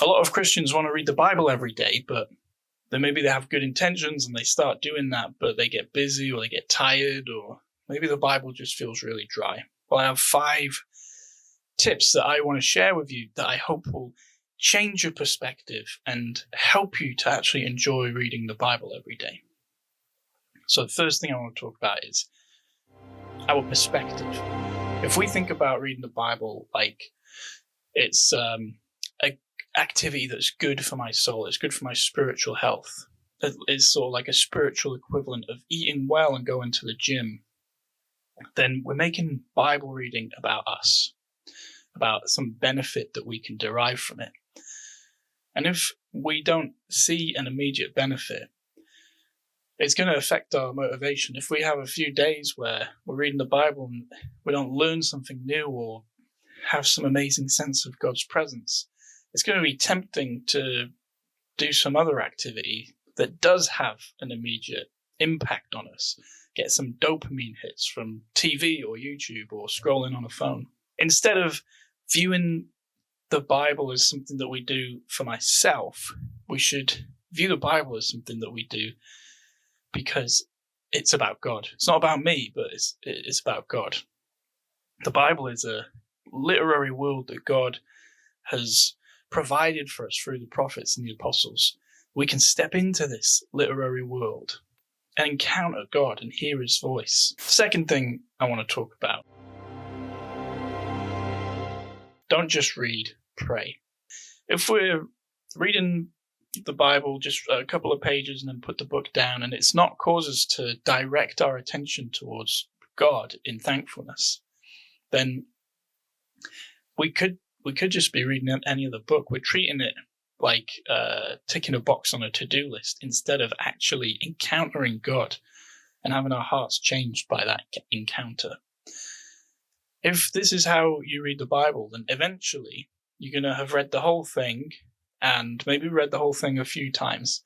A lot of Christians want to read the Bible every day, but then maybe they have good intentions and they start doing that, but they get busy or they get tired, or maybe the Bible just feels really dry. Well, I have 5 tips that I want to share with you that I hope will change your perspective and help you to actually enjoy reading the Bible every day. So the first thing I want to talk about is our perspective. If we think about reading the Bible like it's an activity that's good for my soul, it's good for my spiritual health, it's sort of like a spiritual equivalent of eating well and going to the gym, then we're making Bible reading about us, about some benefit that we can derive from it. And if we don't see an immediate benefit, it's going to affect our motivation. If we have a few days where we're reading the Bible and we don't learn something new or have some amazing sense of God's presence, it's going to be tempting to do some other activity that does have an immediate impact on us. Get some dopamine hits from TV or YouTube or scrolling on a phone. Instead of viewing the Bible as something that we do for myself, we should view the Bible as something that we do because it's about God. It's not about me, but it's about God. The Bible is a literary world that God has provided for us through the prophets and the apostles. We can step into this literary world and encounter God and hear his voice. Second thing I want to talk about. Don't just read, pray. If we're reading the Bible just a couple of pages and then put the book down and it's not cause us to direct our attention towards God in thankfulness, then we could just be reading any other book. We're treating it like ticking a box on a to-do list instead of actually encountering God and having our hearts changed by that encounter. If this is how you read the Bible, then eventually you're going to have read the whole thing and maybe read the whole thing a few times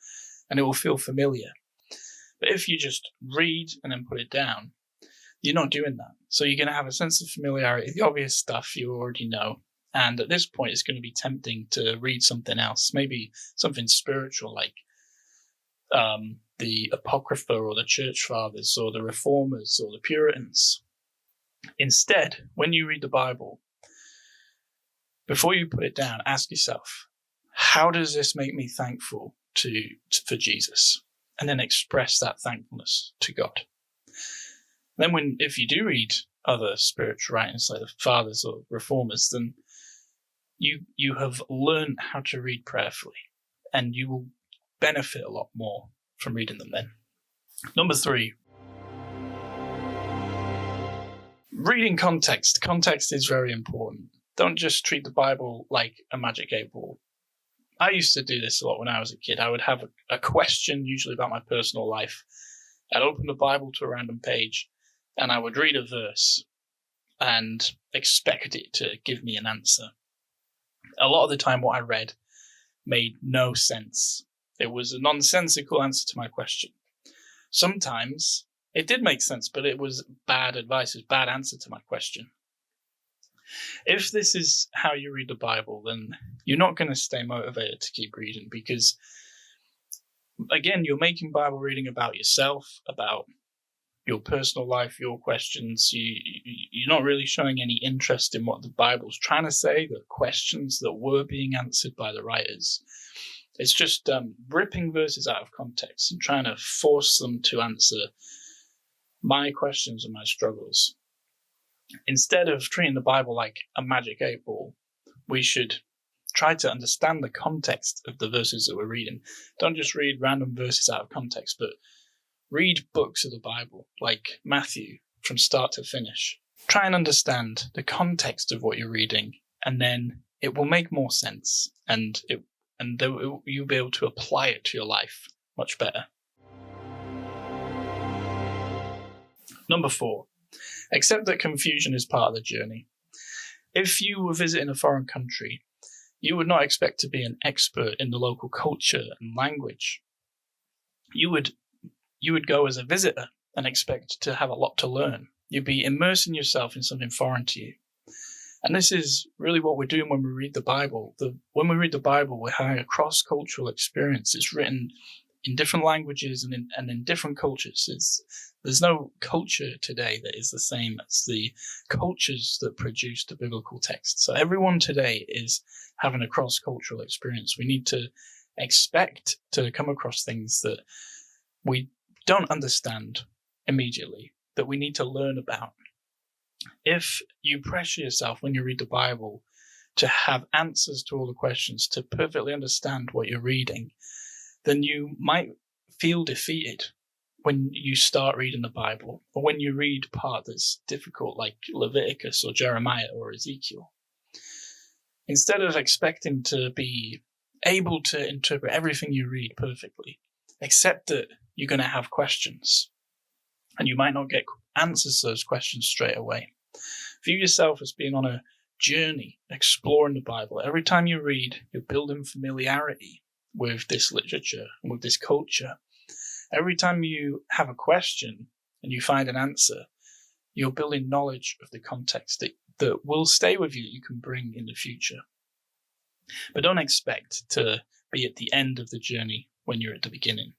and it will feel familiar. But if you just read and then put it down, you're not doing that. So you're going to have a sense of familiarity. The obvious stuff you already know. And at this point, it's going to be tempting to read something else, maybe something spiritual like the Apocrypha or the Church Fathers or the Reformers or the Puritans. Instead, when you read the Bible, before you put it down, ask yourself, how does this make me thankful for Jesus? And then express that thankfulness to God. Then if you do read other spiritual writings like the Fathers or Reformers, then you have learned how to read prayerfully, and you will benefit a lot more from reading them then. Number 3, reading context. Context is very important. Don't just treat the Bible like a magic 8-ball. I used to do this a lot when I was a kid. I would have a question, usually about my personal life. I'd open the Bible to a random page, and I would read a verse and expect it to give me an answer. A lot of the time what I read made no sense. It was a nonsensical answer to my question. Sometimes it did make sense, but it was bad advice, it was a bad answer to my question. If this is how you read the Bible, then you're not going to stay motivated to keep reading because, again, you're making Bible reading about yourself, about your personal life, your questions. You're not really showing any interest in what the Bible's trying to say, the questions that were being answered by the writers. It's just ripping verses out of context and trying to force them to answer my questions and my struggles. Instead of treating the Bible like a magic 8-ball, we should try to understand the context of the verses that we're reading. Don't just read random verses out of context, but read books of the Bible, like Matthew, from start to finish. Try and understand the context of what you're reading, and then it will make more sense, and you'll be able to apply it to your life much better. Number 4, accept that confusion is part of the journey. If you were visiting a foreign country, you would not expect to be an expert in the local culture and language. You would go as a visitor and expect to have a lot to learn. You'd be immersing yourself in something foreign to you. And this is really what we're doing when we read the Bible. When we read the Bible, we're having a cross-cultural experience. It's written in different languages and in different cultures. There's no culture today that is the same as the cultures that produced the biblical text. So everyone today is having a cross-cultural experience. We need to expect to come across things that we don't understand immediately, that we need to learn about. If you pressure yourself when you read the Bible to have answers to all the questions, to perfectly understand what you're reading, then you might feel defeated when you start reading the Bible, or when you read part that's difficult, like Leviticus or Jeremiah or Ezekiel. Instead of expecting to be able to interpret everything you read perfectly, accept that you're going to have questions, and you might not get answers to those questions straight away. View yourself as being on a journey, exploring the Bible. Every time you read, you're building familiarity with this literature and with this culture. Every time you have a question and you find an answer, you're building knowledge of the context that will stay with you, that you can bring in the future. But don't expect to be at the end of the journey when you're at the beginning.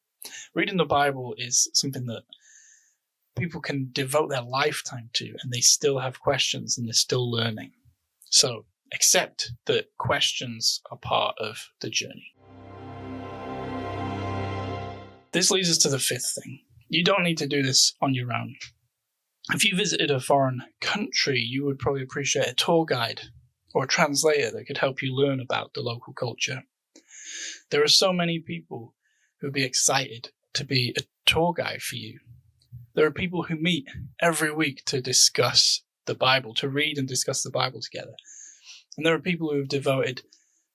Reading the Bible is something that people can devote their lifetime to, and they still have questions and they're still learning. So accept that questions are part of the journey. This leads us to the fifth thing. You don't need to do this on your own. If you visited a foreign country, you would probably appreciate a tour guide or a translator that could help you learn about the local culture. There are so many people who would be excited to be a tour guide for you. There are people who meet every week to discuss the Bible, to read and discuss the Bible together. And there are people who have devoted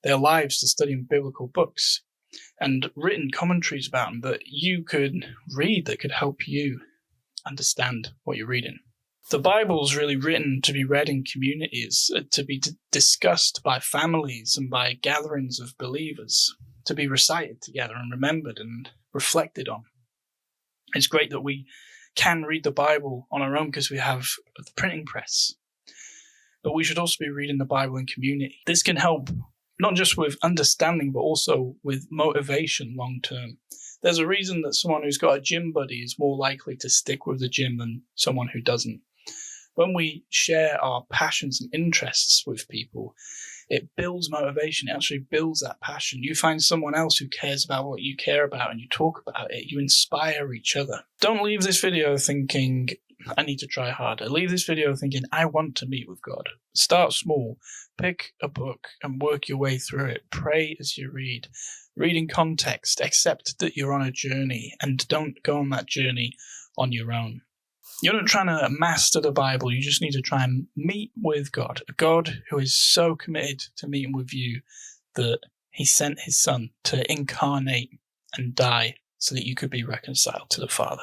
their lives to studying biblical books and written commentaries about them that you could read that could help you understand what you're reading. The Bible is really written to be read in communities, to be discussed by families and by gatherings of believers, to be recited together and remembered and reflected on. It's great that we can read the Bible on our own because we have the printing press, but we should also be reading the Bible in community. This can help not just with understanding, but also with motivation long term. There's a reason that someone who's got a gym buddy is more likely to stick with the gym than someone who doesn't. When we share our passions and interests with people, it builds motivation. It actually builds that passion. You find someone else who cares about what you care about and you talk about it. You inspire each other. Don't leave this video thinking, I need to try harder. Leave this video thinking, I want to meet with God. Start small. Pick a book and work your way through it. Pray as you read. Read in context. Accept that you're on a journey and don't go on that journey on your own. You're not trying to master the Bible. You just need to try and meet with God, a God who is so committed to meeting with you that he sent his son to incarnate and die so that you could be reconciled to the Father.